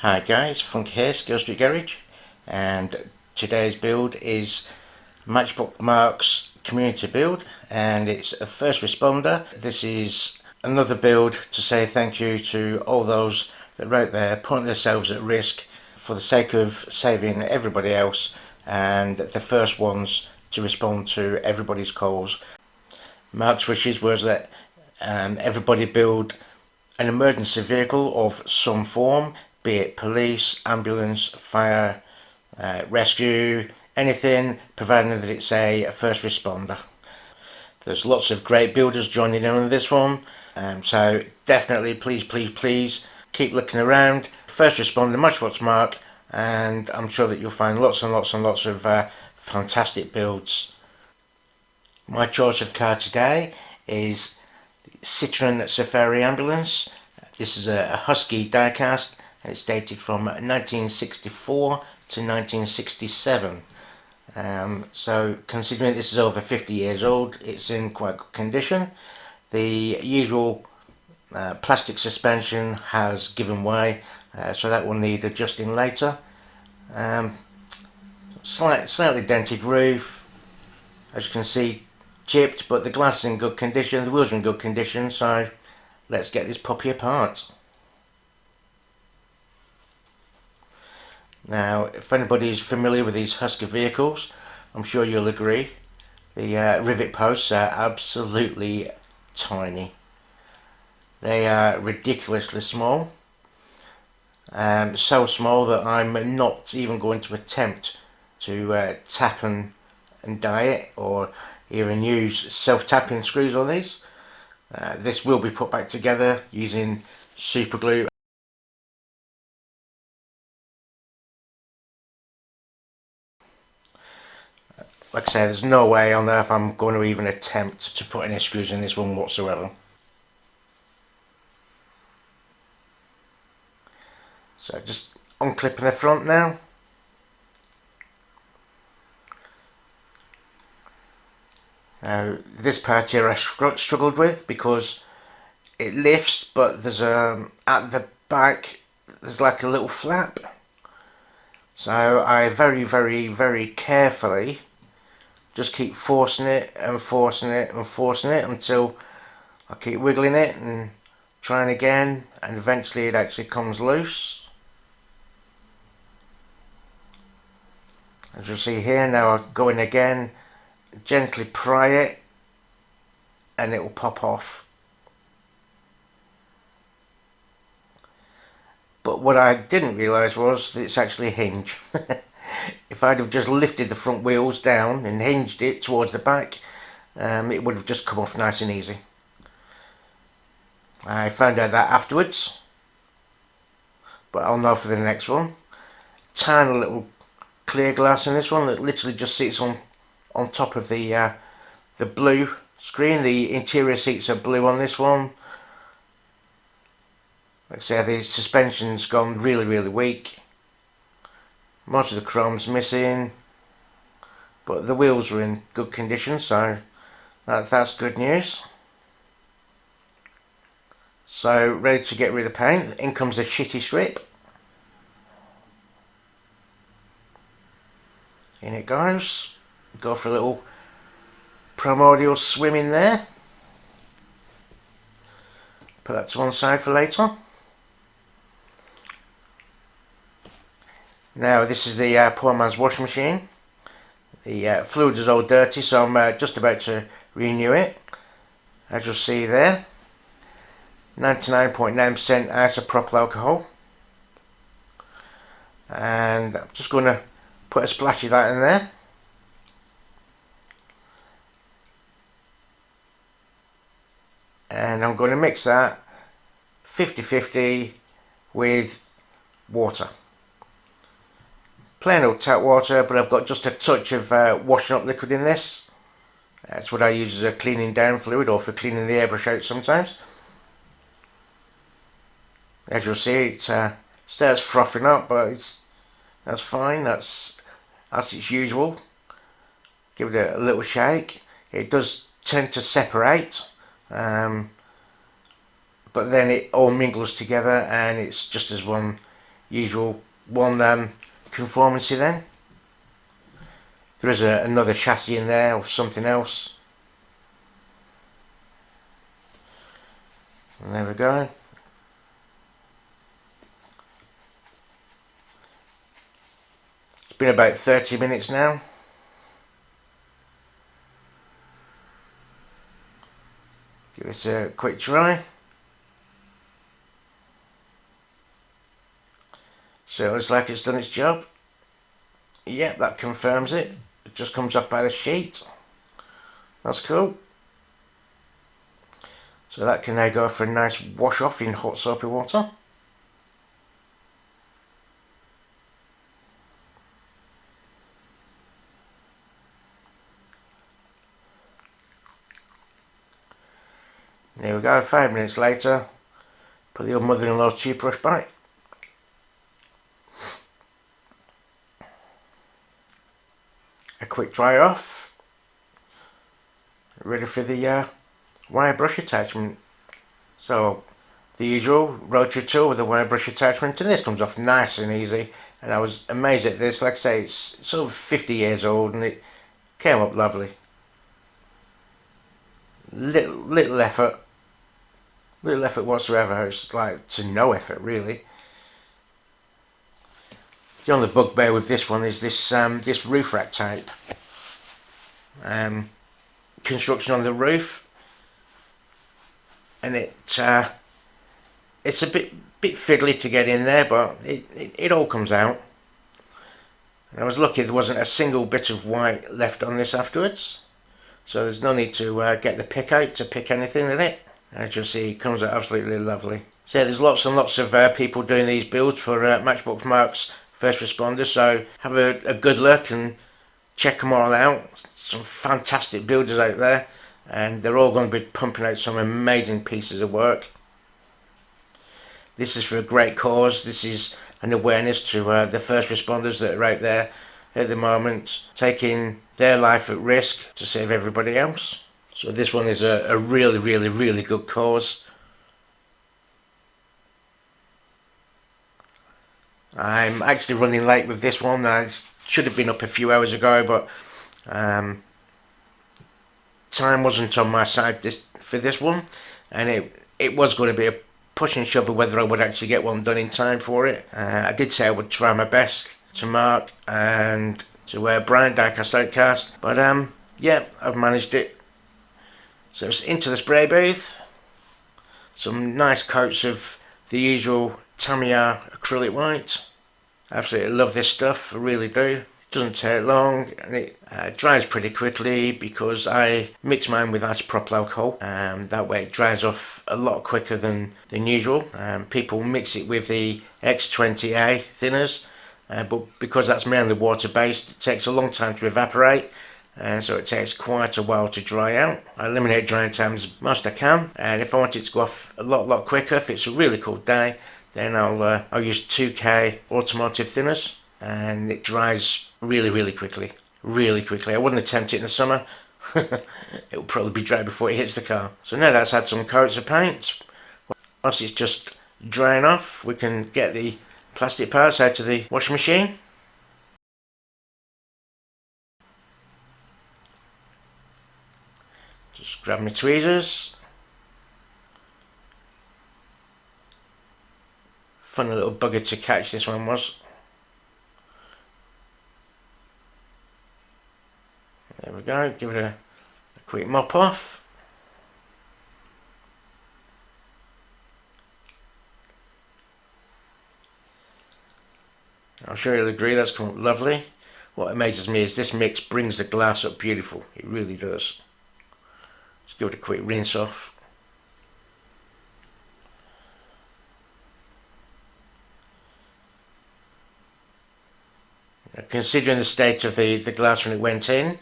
Hi guys, Funk here, Skill Street Garage, and today's build is Matchbox Marks community build, and it's a first responder. This is another build to say thank you to all those that are out there putting themselves at risk for the sake of saving everybody else, and the first ones to respond to everybody's calls. Mark's wishes was that everybody build an emergency vehicle of some form, be it police, ambulance, fire, rescue, anything, providing that it's a first responder. There's lots of great builders joining in on this one, so definitely please keep looking around. First responder, Matchbox Mark, and I'm sure that you'll find lots and lots of fantastic builds. My choice of car today is Citroen Safari Ambulance. This is a Husky diecast, and it's dated from 1964 to 1967. So considering this is over 50 years old, it's in quite good condition. The usual plastic suspension has given way, so that will need adjusting later. Slightly dented roof, as you can see, chipped, but the glass is in good condition, the wheels are in good condition, so let's get this puppy apart. Now, if anybody is familiar with these Husky vehicles, I'm sure you'll agree, the rivet posts are absolutely tiny. They are ridiculously small, so small that I'm not even going to attempt to tap and die it, or even use self-tapping screws on these. This will be put back together using super glue. Like I say, there's no way on earth I'm going to even attempt to put any screws in this one whatsoever. So just unclipping the front now. Now this part here I struggled with because it lifts, but there's at the back there's like a little flap. So I very carefully just keep forcing it and forcing it and forcing it until I keep wiggling it and trying again, and eventually it actually comes loose. As you'll see here, now I'll go in again, gently pry it, and it will pop off. But what I didn't realise was that it's actually a hinge. If I'd have just lifted the front wheels down and hinged it towards the back, it would have just come off nice and easy. I found out that afterwards, but I'll know for the next one. Tiny little clear glass in this one that literally just sits on top of the blue screen. The interior seats are blue on this one. Like I say, the suspension's gone really weak. Most of the chrome's missing, but the wheels are in good condition, so that's good news. So ready to get rid of the paint. In comes a shitty strip. In it goes. Go for a little primordial swim in there. Put that to one side for later. Now this is the poor man's washing machine. The fluid is all dirty, so I'm just about to renew it. As you'll see there, 99.9% isopropyl alcohol. And I'm just going to put a splash of that in there. And I'm going to mix that 50-50 with water. Plain old tap water, but I've got just a touch of washing up liquid in this. That's what I use as a cleaning down fluid, or for cleaning the airbrush out sometimes. As you'll see, it starts frothing up, but that's fine. That's its usual. Give it a little shake. It does tend to separate, but then it all mingles together, and it's just as one usual one conformity then. There is another chassis in there of something else. And there we go. It's been about 30 minutes now. Give this a quick try. So it looks like it's done its job. Yep, that confirms it. It just comes off by the sheet. That's cool. So that can now go for a nice wash off in hot soapy water. There we go, 5 minutes later, put the old mother-in-law's toothbrush back. A quick dry off. Ready for the wire brush attachment. So, the usual rotary tool with a wire brush attachment, and this comes off nice and easy. And I was amazed at this. Like I say, it's sort of 50 years old, and it came up lovely. Little effort whatsoever. It's like to no effort really. The only bugbear with this one is this roof rack type construction on the roof, and it's a bit fiddly to get in there, but it all comes out. And I was lucky there wasn't a single bit of white left on this afterwards, so there's no need to get the pick out to pick anything in it. As you'll see, it comes out absolutely lovely. So there's lots and lots of people doing these builds for Matchbox Marks first responders, so have a good look and check them all out. Some fantastic builders out there, and they're all going to be pumping out some amazing pieces of work. This is for a great cause. This is an awareness to the first responders that are out there at the moment, taking their life at risk to save everybody else. So this one is a really good cause. I'm actually running late with this one. I should have been up a few hours ago, but time wasn't on my side for this one, and it was going to be a push and shove of whether I would actually get one done in time for it. I did say I would try my best to mark and to brine diecast outcast, but yeah, I've managed it. So it's into the spray booth. Some nice coats of the usual Tamiya acrylic white. Absolutely love this stuff, I really do. It doesn't take long, and it dries pretty quickly because I mix mine with isopropyl alcohol. That way it dries off a lot quicker than usual. People mix it with the X20A thinners, but because that's mainly water based, it takes a long time to evaporate, and so it takes quite a while to dry out. I eliminate drying times as most I can, and if I want it to go off a lot quicker, if it's a really cold day, then I'll use 2K automotive thinners, and it dries really quickly. I wouldn't attempt it in the summer. It will probably be dry before it hits the car. So now that's had some coats of paint, once it's just drying off, we can get the plastic parts out of the washing machine. Just grab my tweezers. Funny little bugger to catch this one was. There we go, give it a quick mop off. I'm sure you'll agree that's come up lovely. What amazes me is this mix brings the glass up beautiful. It really does. Just give it a quick rinse off. Considering the state of the glass when it went in,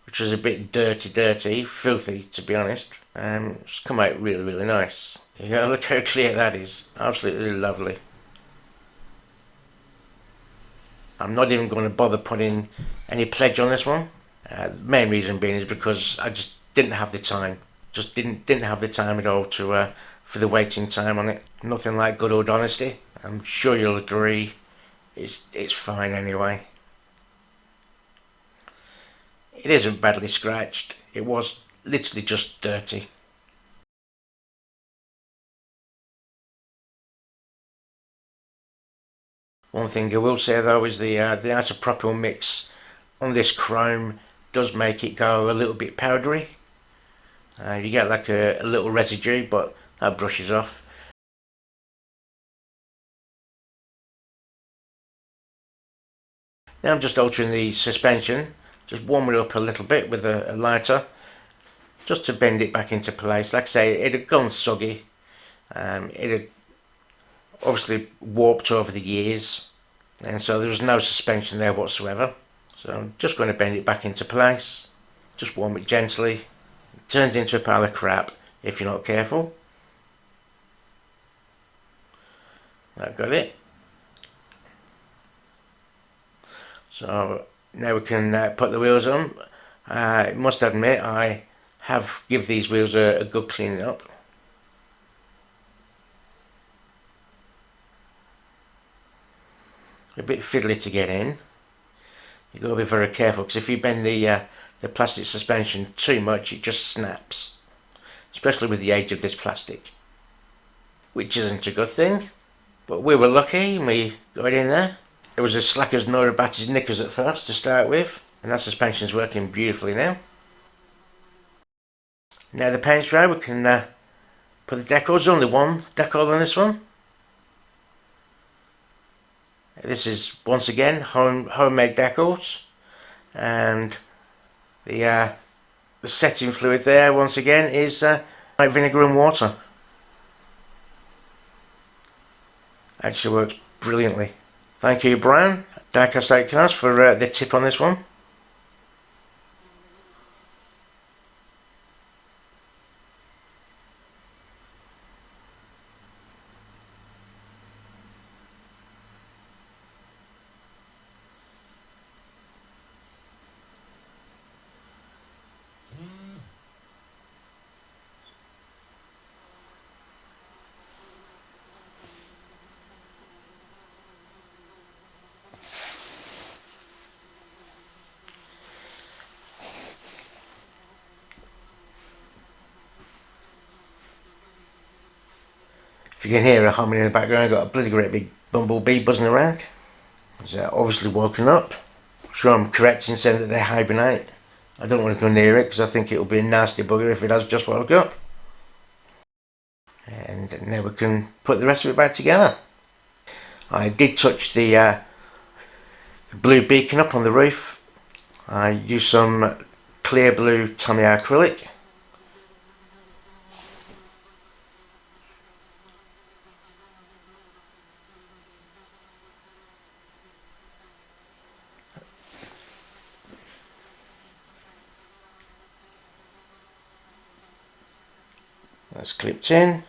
which was a bit dirty, filthy to be honest, it's come out really nice. You know, look how clear that is. Absolutely lovely. I'm not even going to bother putting any pledge on this one. The main reason being is because I just didn't have the time. Just didn't have the time at all to for the waiting time on it. Nothing like good old honesty. I'm sure you'll agree it's fine anyway. It isn't badly scratched. It was literally just dirty. One thing I will say though is the isopropyl mix on this chrome does make it go a little bit powdery. You get like a little residue, but that brushes off. Now I'm just altering the suspension, just warm it up a little bit with a lighter, just to bend it back into place. Like I say, it had gone soggy. It had obviously warped over the years, and so there was no suspension there whatsoever. So I'm just going to bend it back into place, just warm it gently. It turns into a pile of crap if you're not careful. I've got it. So now we can put the wheels on. I must admit I have give these wheels a good cleaning up. A bit fiddly to get in. You've got to be very careful, because if you bend the plastic suspension too much, it just snaps, especially with the age of this plastic, which isn't a good thing. But we were lucky and we got in there. It was as slack as Nora Batty's knickers at first to start with, and that suspension's working beautifully now. Now the paint dry, we can put the decals. There's only one decal on this one. This is once again homemade decals, and the setting fluid there once again is white vinegar and water. Actually works brilliantly. Thank you, Brian, Diecast 8cast, for the tip on this one. If you can hear a humming in the background, I've got a bloody great big bumblebee buzzing around. He's obviously woken up. Sure, I'm correct in saying that they hibernate. I don't want to go near it because I think it'll be a nasty bugger if it has just woke up. And now we can put the rest of it back together. I did touch the blue beacon up on the roof. I used some clear blue Tamiya acrylic. That's clipped in.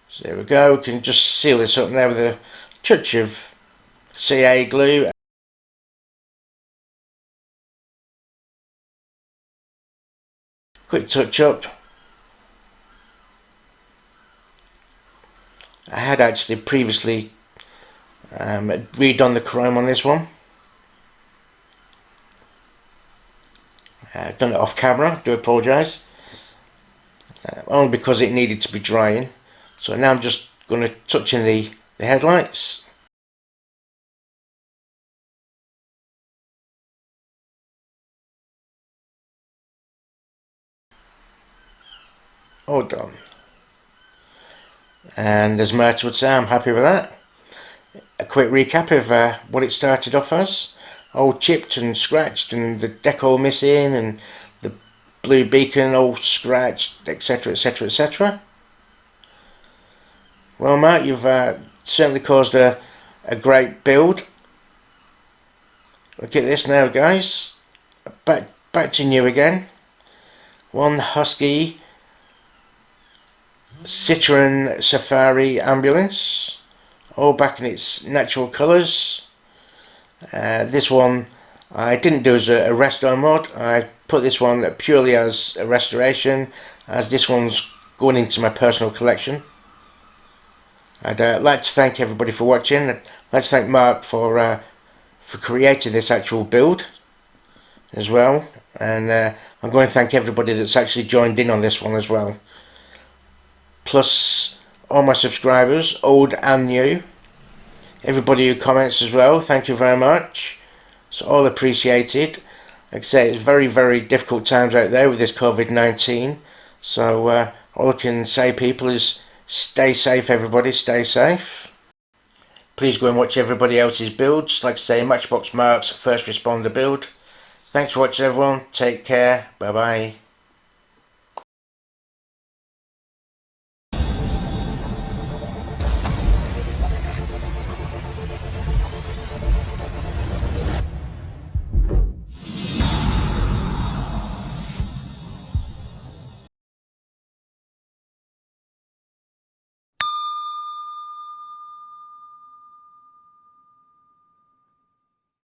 So there we go. We can just seal this up now with a touch of CA glue. Quick touch up. I had actually previously redone the chrome on this one. Done it off camera, do apologise. Only because it needed to be drying. So now I'm just going to touch in the headlights. All done. And as Mert would say, I'm happy with that. A quick recap of what it started off as. All chipped and scratched, and the decal missing, and the blue beacon all scratched, etc, etc, etc. Well, Mert, you've certainly caused a great build. Look at this now, guys. Back to new again. One husky Citroen Safari ambulance, all back in its natural colours. This one I didn't do as a resto mod. I put this one purely as a restoration. as this one's going into my personal collection. I'd like to thank everybody for watching. I'd like to thank Mark for creating this actual build as well, and I'm going to thank everybody that's actually joined in on this one as well, plus all my subscribers, old and new, everybody who comments as well. Thank you very much. It's all appreciated. Like I say, it's very difficult times out there with this COVID-19, so all I can say, people, is stay safe. Everybody stay safe. Please go and watch everybody else's builds. Like I say, Matchbox Marks first responder build. Thanks for watching, everyone. Take care. Bye bye.